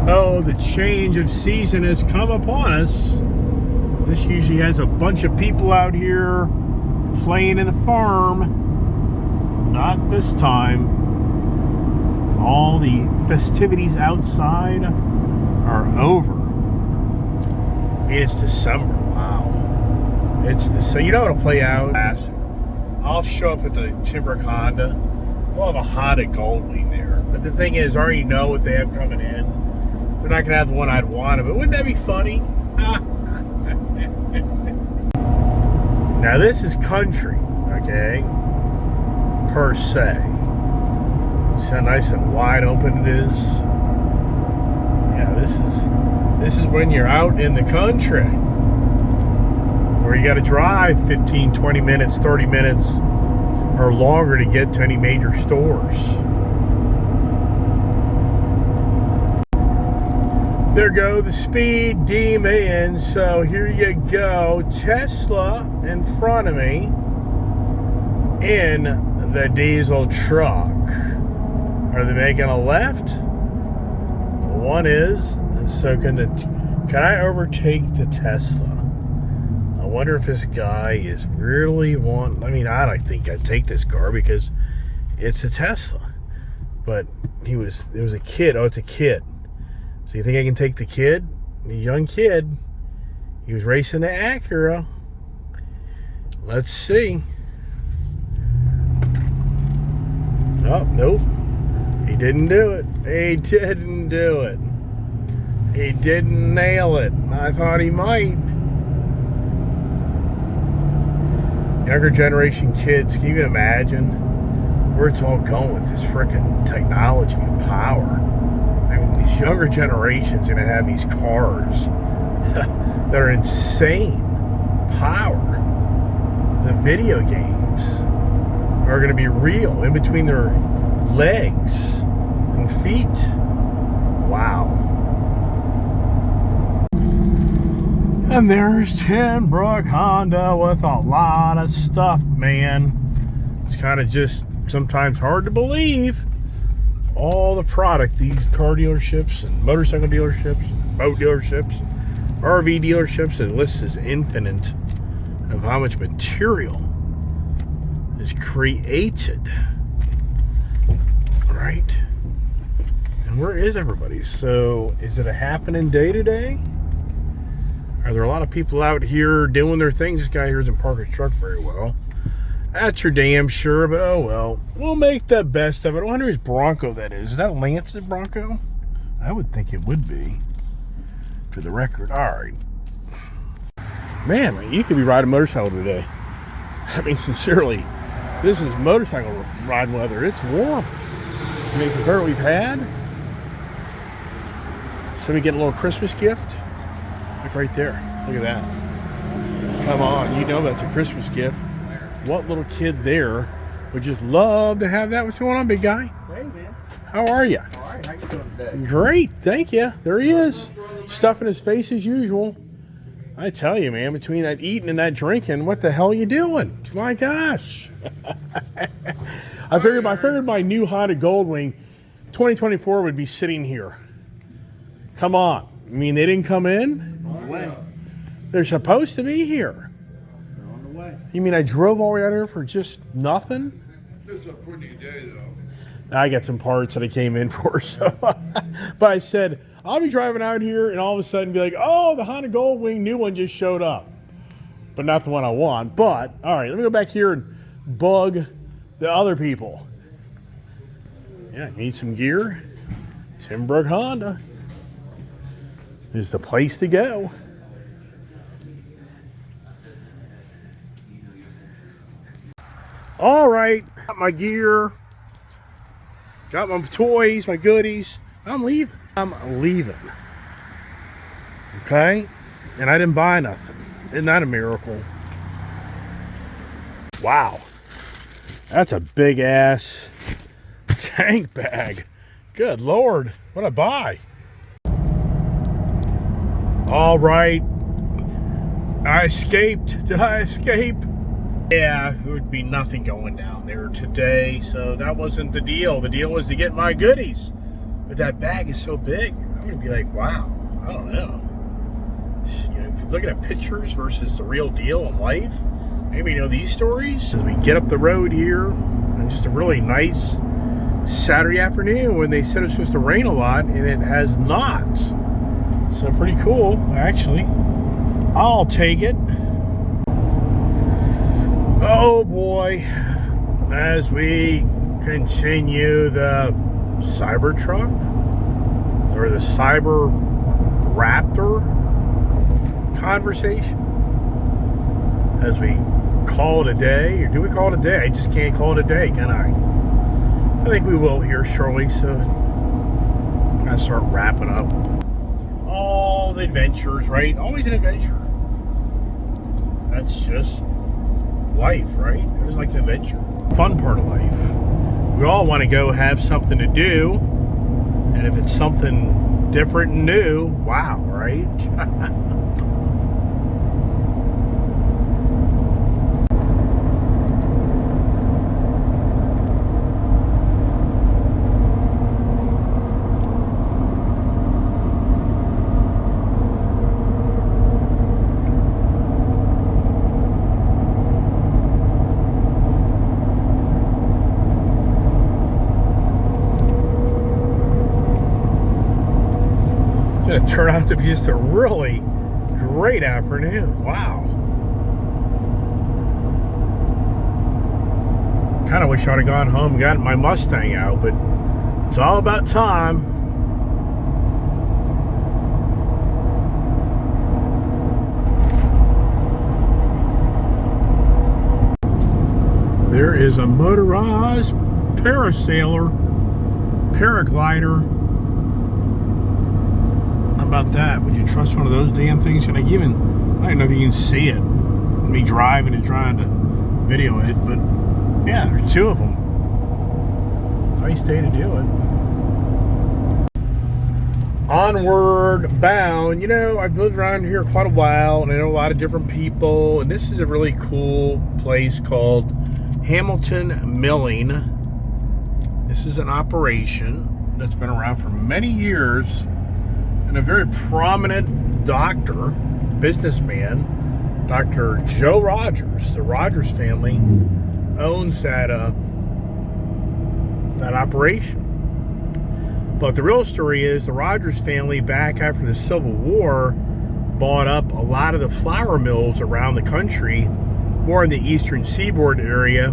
Oh, the change of season has come upon us. This usually has a bunch of people out here playing in the farm. Not this time. All the festivities outside are over. It's December. Wow. It's December. You know how to play out? I'll show up at the Timbrook Honda. They'll have a Honda Goldwing there. But the thing is, I already know what they have coming in. They're not going to have the one I'd want, but wouldn't that be funny? Now this is country, okay? Per se. See how nice and wide open it is? Yeah, this is when you're out in the country. Where you got to drive 15, 20 minutes, 30 minutes or longer to get to any major stores. There go the speed demons. So here you go. Tesla in front of me in the diesel truck. Are they making a left? One is. So can I overtake the Tesla? I wonder if this guy is really wanting. I mean, I don't think I'd take this car because it's a Tesla. But it was a kid. Oh, it's a kid. So you think I can take the kid? The young kid. He was racing the Acura. Let's see. Oh, nope. He didn't do it. He didn't do it. He didn't nail it. I thought he might. Younger generation kids, can you even imagine where it's all going with this frickin' technology and power? I mean, these younger generations are going to have these cars that are insane power. The video games are going to be real in between their legs and feet. Wow. And there's Timbrook Honda with a lot of stuff, man. It's kind of just sometimes hard to believe all the product these car dealerships and motorcycle dealerships, and boat dealerships, and RV dealerships, the list is infinite of how much material is created. Right? And where is everybody? So is it a happening day to day? Are there a lot of people out here doing their things? This guy here doesn't park his truck very well. That's for damn sure, but oh well. We'll make the best of it. I wonder whose Bronco that is. Is that a Lance's Bronco? I would think it would be. For the record. Alright. Man, you could be riding a motorcycle today. I mean, sincerely, this is motorcycle ride weather. It's warm. I mean, compared to what we've had. Somebody getting a little Christmas gift. Look right there. Look at that. Come on, you know that's a Christmas gift. What little kid there would just love to have that? What's going on, big guy? Hey, man. How are you? All right. How you doing today? Great. Thank you. There he is. Stuffing his face as usual. I tell you, man, between that eating and that drinking, what the hell are you doing? My gosh. I figured my new Honda Goldwing 2024 would be sitting here. Come on. I mean, they didn't come in? On the way. They're supposed to be here. They're on the way. You mean I drove all the way out here for just nothing? It's a pretty day, though. I got some parts that I came in for, so. But I said, I'll be driving out here and all of a sudden be like, oh, the Honda Goldwing new one just showed up. But not the one I want. But, all right, let me go back here and bug the other people. Yeah, need some gear? Timbrook Honda is the place to go. All right, got my gear, got my toys, my goodies. I'm leaving. Okay? And I didn't buy nothing. Isn't that a miracle? Wow. That's a big ass tank bag. Good Lord. What'd I buy? All right. I escaped. Did I escape? Yeah, there would be nothing going down there today, so that wasn't the deal. The deal was to get my goodies. But that bag is so big. I'm gonna be like, wow, I don't know. You know, looking at pictures versus the real deal in life. Maybe you know these stories. As we get up the road here, and just a really nice Saturday afternoon when they said it was supposed to rain a lot, and it has not. So pretty cool, actually. I'll take it. Oh boy, as we continue the Cybertruck or the Cyber Raptor conversation, as we call it a day, or do we call it a day? I just can't call it a day, can I? I think we will here shortly, so I'm gonna start wrapping up all the adventures, right? Always an adventure. That's just life, right? It was like an adventure. Fun part of life. We all want to go have something to do, and if it's something different and new, wow, right? It's going to turn out to be just a really great afternoon. Wow. Kind of wish I'd have gone home and gotten my Mustang out, but it's all about time. There is a motorized parasailer, paraglider. About that, would you trust one of those damn things? And I don't know if you can see it, me driving and trying to video it, but yeah, there's two of them. Nice day to do it. Onward bound. You know, I've lived around here quite a while, and I know a lot of different people, and this is a really cool place called Hamilton Milling. This is an operation that's been around for many years. And a very prominent doctor, businessman, Dr. Joe Rogers. The Rogers family owns that operation. But the real story is the Rogers family, back after the Civil War, bought up a lot of the flour mills around the country, more in the eastern seaboard area.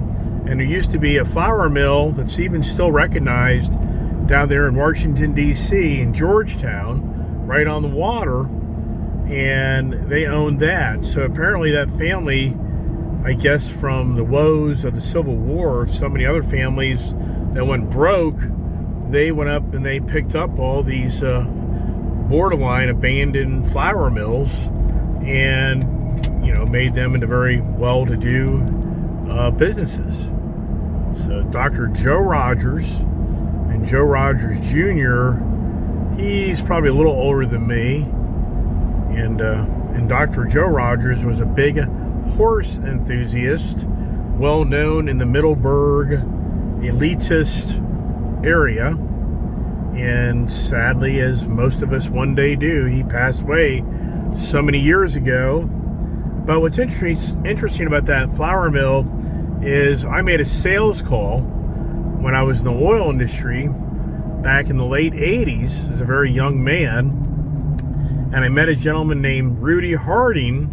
And there used to be a flour mill that's even still recognized down there in Washington, D.C., in Georgetown, right on the water, and they owned that. So apparently that family, I guess from the woes of the Civil War, so many other families that went broke, they went up and they picked up all these borderline abandoned flour mills and, you know, made them into very well-to-do businesses. So Dr. Joe Rogers and Joe Rogers Jr., he's probably a little older than me, and Dr. Joe Rogers was a big horse enthusiast, well known in the Middleburg elitist area, and sadly, as most of us one day do, he passed away so many years ago. But what's interesting about that flour mill is I made a sales call when I was in the oil industry back in the late 80s as a very young man, and I met a gentleman named Rudy Harding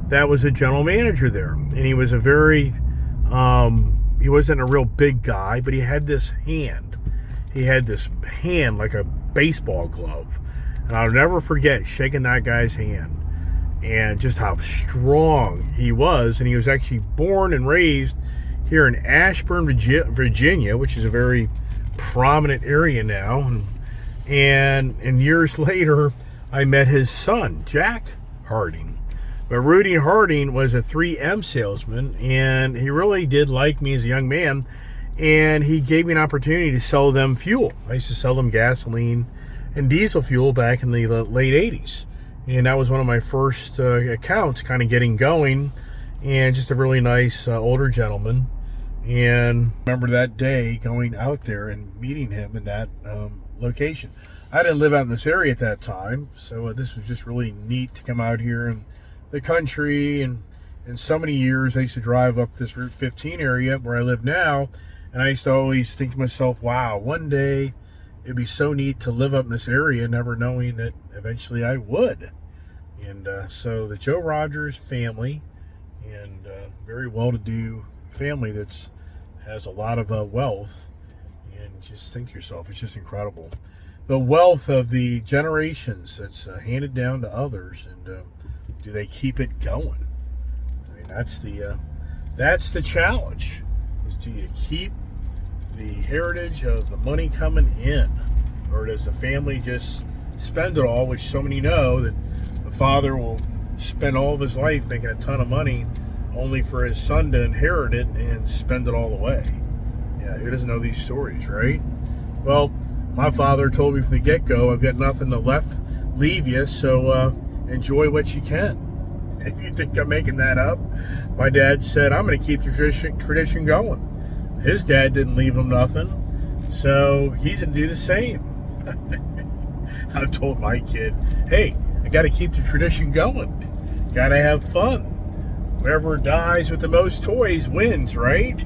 that was a general manager there, and he was a very he wasn't a real big guy, but he had this hand like a baseball glove, and I'll never forget shaking that guy's hand and just how strong he was. And he was actually born and raised here in Ashburn, Virginia, which is a very prominent area now, and years later I met his son, Jack Harding. But Rudy Harding was a 3M salesman, and he really did like me as a young man, and he gave me an opportunity to sell them fuel. I used to sell them gasoline and diesel fuel back in the late 80s, and that was one of my first accounts kind of getting going, and just a really nice older gentleman. And remember that day going out there and meeting him in that location. I didn't live out in this area at that time, so this was just really neat to come out here in the country. And in so many years, I used to drive up this Route 15 area where I live now, and I used to always think to myself, wow, one day it'd be so neat to live up in this area, never knowing that eventually I would. And so the Joe Rogers family, and very well-to-do family that's has a lot of wealth, and just think to yourself, it's just incredible. The wealth of the generations that's handed down to others, and do they keep it going? I mean, that's the challenge, is do you keep the heritage of the money coming in, or does the family just spend it all, which so many know that the father will spend all of his life making a ton of money only for his son to inherit it and spend it all away. Yeah, who doesn't know these stories, right? Well, my father told me from the get-go, I've got nothing to leave you, so enjoy what you can. If you think I'm making that up, my dad said, I'm going to keep the tradition going. His dad didn't leave him nothing, so he's going to do the same. I've told my kid, hey, I got to keep the tradition going. Got to have fun. Whoever dies with the most toys wins, right?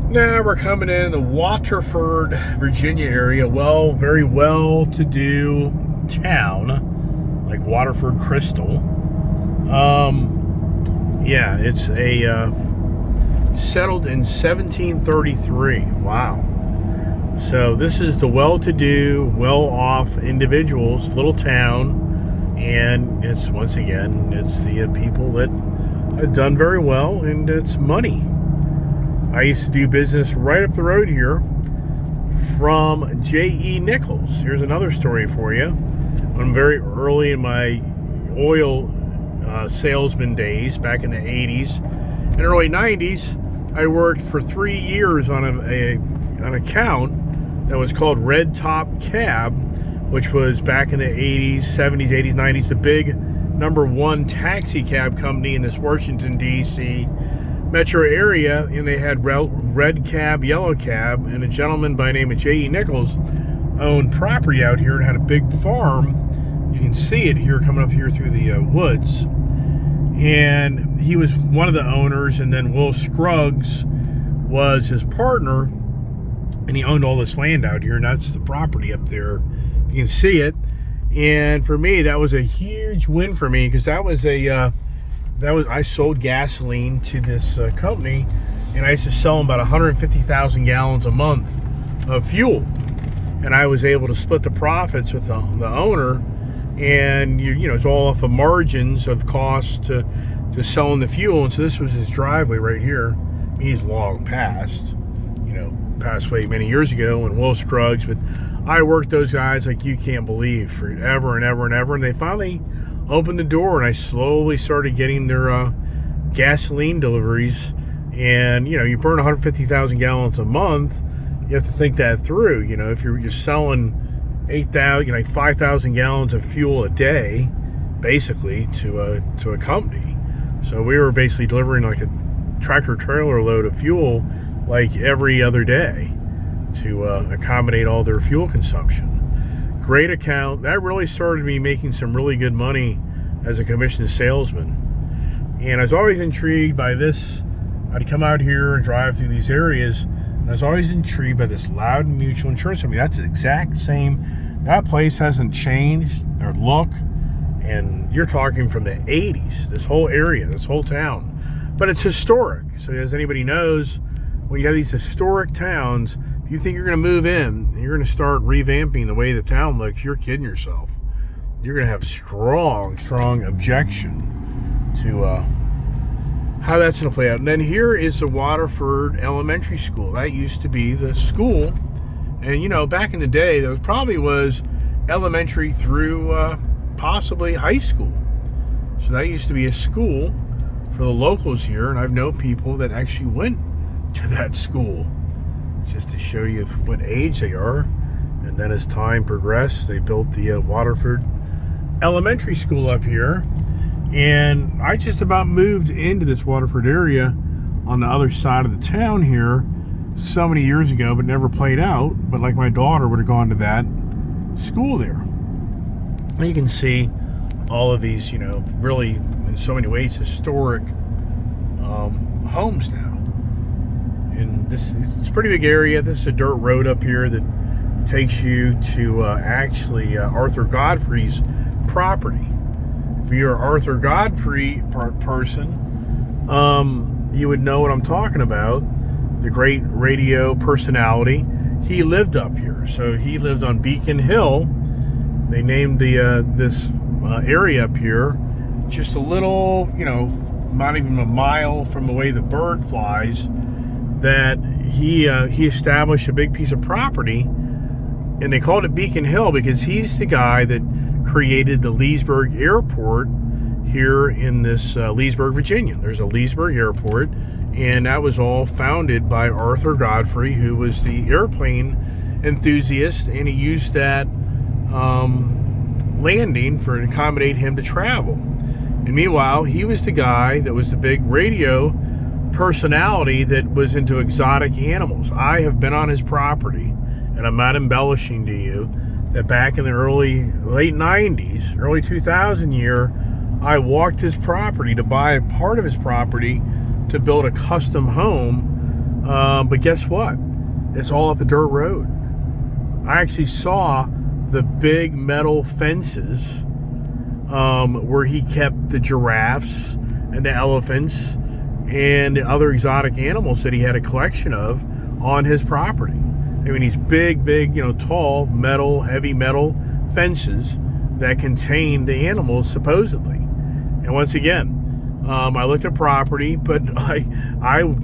Now we're coming in the Waterford, Virginia area. Well, very well-to-do town, like Waterford Crystal. Yeah, it's a settled in 1733. Wow. So this is the well-to-do, well-off individuals, little town, and it's, once again, it's the people that have done very well, and it's money. I used to do business right up the road here from J.E. Nichols. Here's another story for you. I'm very early in my oil salesman days, back in the 80s and early 90s. I worked for 3 years on an account that was called Red Top Cab, which was back in the 80s, 70s, 80s, 90s, the big #1 taxi cab company in this Washington, D.C. metro area, and they had red cab, yellow cab, and a gentleman by the name of J.E. Nichols owned property out here and had a big farm. You can see it here coming up here through the woods. And he was one of the owners, and then Will Scruggs was his partner, and he owned all this land out here, and that's the property up there. You can see it. And for me, that was a huge win for me, because I sold gasoline to this company, and I used to sell them about 150,000 gallons a month of fuel, and I was able to split the profits with the owner, and you know, it's all off of margins of cost to selling the fuel. And so this was his driveway right here. He's long passed away many years ago, and Will Scruggs, but I worked those guys like you can't believe, forever and ever and ever, and they finally opened the door, and I slowly started getting their gasoline deliveries. And you burn 150,000 gallons a month, you have to think that through. If you're selling 5,000 gallons of fuel a day, basically, to a company. So we were basically delivering like a tractor trailer load of fuel like every other day to accommodate all their fuel consumption. Great account. That really started me making some really good money as a commissioned salesman. And I was always intrigued by this. I'd come out here and drive through these areas, and I was always intrigued by this Loudon Mutual Insurance Company. That's the exact same. That place hasn't changed their look, and you're talking from the 80s, this whole area, this whole town. But it's historic. So as anybody knows, when you have these historic towns, if you think you're going to move in and you're going to start revamping the way the town looks, you're kidding yourself. You're going to have strong objection to how that's going to play out. And then here is the Waterford Elementary School. That used to be the school. And, back in the day, there probably was elementary through possibly high school. So that used to be a school for the locals here. And I've known people that actually went to that school, just to show you what age they are. And then as time progressed, they built the Waterford Elementary School up here. And I just about moved into this Waterford area on the other side of the town here so many years ago, but never played out. But like my daughter would have gone to that school there. And you can see all of these, you know, really in so many ways historic homes now. And this it's a pretty big area. This is a dirt road up here that takes you to actually Arthur Godfrey's property. If you're an Arthur Godfrey person, you would know what I'm talking about. The great radio personality. He lived up here. So he lived on Beacon Hill. They named the this area up here just a little, you know, not even a mile from the way the bird flies, that he established a big piece of property, and they called it Beacon Hill because he's the guy that created the Leesburg Airport here in this Leesburg, Virginia. There's a Leesburg Airport, and that was all founded by Arthur Godfrey, who was the airplane enthusiast, and he used that landing to accommodate him to travel. And meanwhile, he was the guy that was the big radio personality that was into exotic animals. I have been on his property, and I'm not embellishing to you, that back in the late 90s, early 2000 year, I walked his property to buy a part of his property to build a custom home. But guess what? It's all up a dirt road. I actually saw the big metal fences where he kept the giraffes and the elephants and the other exotic animals that he had a collection of on his property. I mean, these big, you know, tall metal, heavy metal fences that contain the animals supposedly. And once again, I looked at property, but I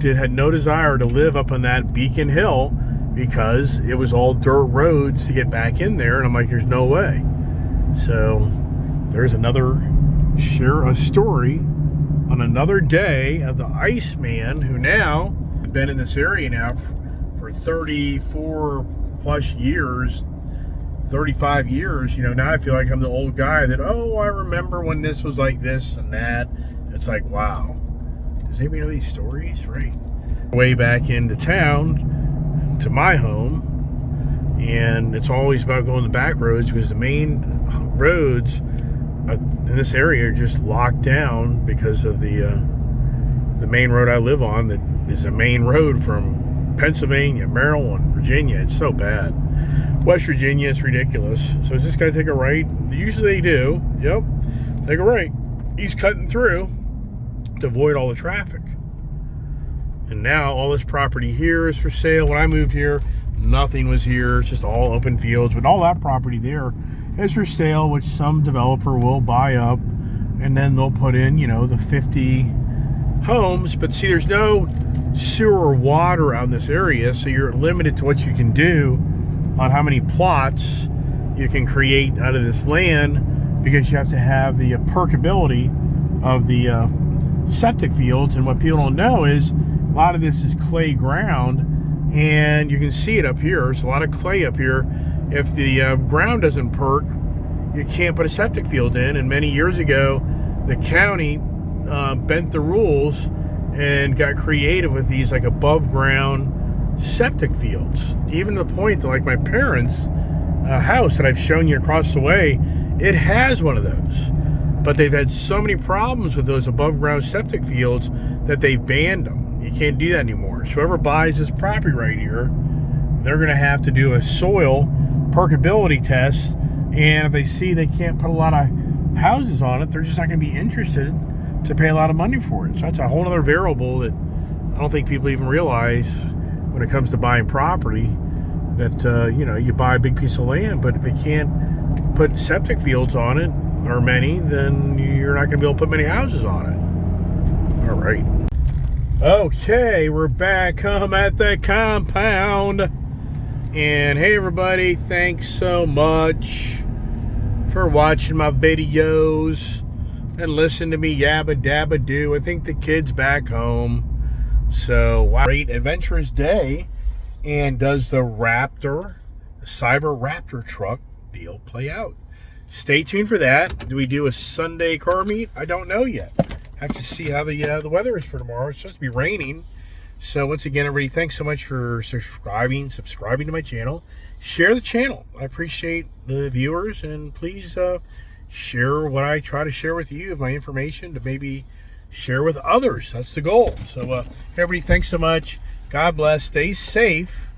had no desire to live up on that Beacon Hill because it was all dirt roads to get back in there, and I'm like, there's no way. So there's another story on another day of the Iceman, who now been in this area now for 34 plus years, 35 years. You know, now I feel like I'm the old guy that, oh, I remember when this was like this and that. It's like, wow, does anybody know these stories? Right. Way back into town to my home, and it's always about going the back roads because the main roads in this area are just locked down because of the main road I live on that is a main road from Pennsylvania, Maryland, Virginia. It's so bad. West Virginia, it's ridiculous. So is this guy take a right? Usually they do. Yep. Take a right. He's cutting through to avoid all the traffic. And now all this property here is for sale. When I moved here, nothing was here. It's just all open fields. But all that property there is for sale, which some developer will buy up. And then they'll put in, you know, the 50 homes. But see, there's no sewer or water out in this area. So you're limited to what you can do on how many plots you can create out of this land, because you have to have the percolability of the septic fields. And what people don't know is a lot of this is clay ground, and you can see it up here. There's a lot of clay up here. If the ground doesn't perk, you can't put a septic field in. And many years ago, the county bent the rules and got creative with these like above ground septic fields, even to the point that, like, my parents' house that I've shown you across the way, it has one of those. But they've had so many problems with those above ground septic fields that they've banned them. You can't do that anymore. So whoever buys this property right here, they're going to have to do a soil percolability test. And if they see they can't put a lot of houses on it, they're just not going to be interested to pay a lot of money for it. So that's a whole other variable that I don't think people even realize when it comes to buying property, that, you know, you buy a big piece of land, but if they can't put septic fields on it, or many, then you're not going to be able to put many houses on it. All right. Okay, we're back home at the compound. And hey, everybody, thanks so much for watching my videos and listening to me yabba dabba do. I think the kid's back home. So, wow, great adventurous day. And does the Raptor, the Cyber Raptor truck deal play out? Stay tuned for that. Do we do a Sunday car meet? I don't know yet. Have to see how the weather is for tomorrow. It's supposed to be raining. So once again, everybody, thanks so much for subscribing to my channel. Share the channel. I appreciate the viewers, and please share what I try to share with you, of my information, to maybe share with others. That's the goal. So everybody, thanks so much. God bless. Stay safe,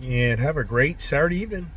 and have a great Saturday evening.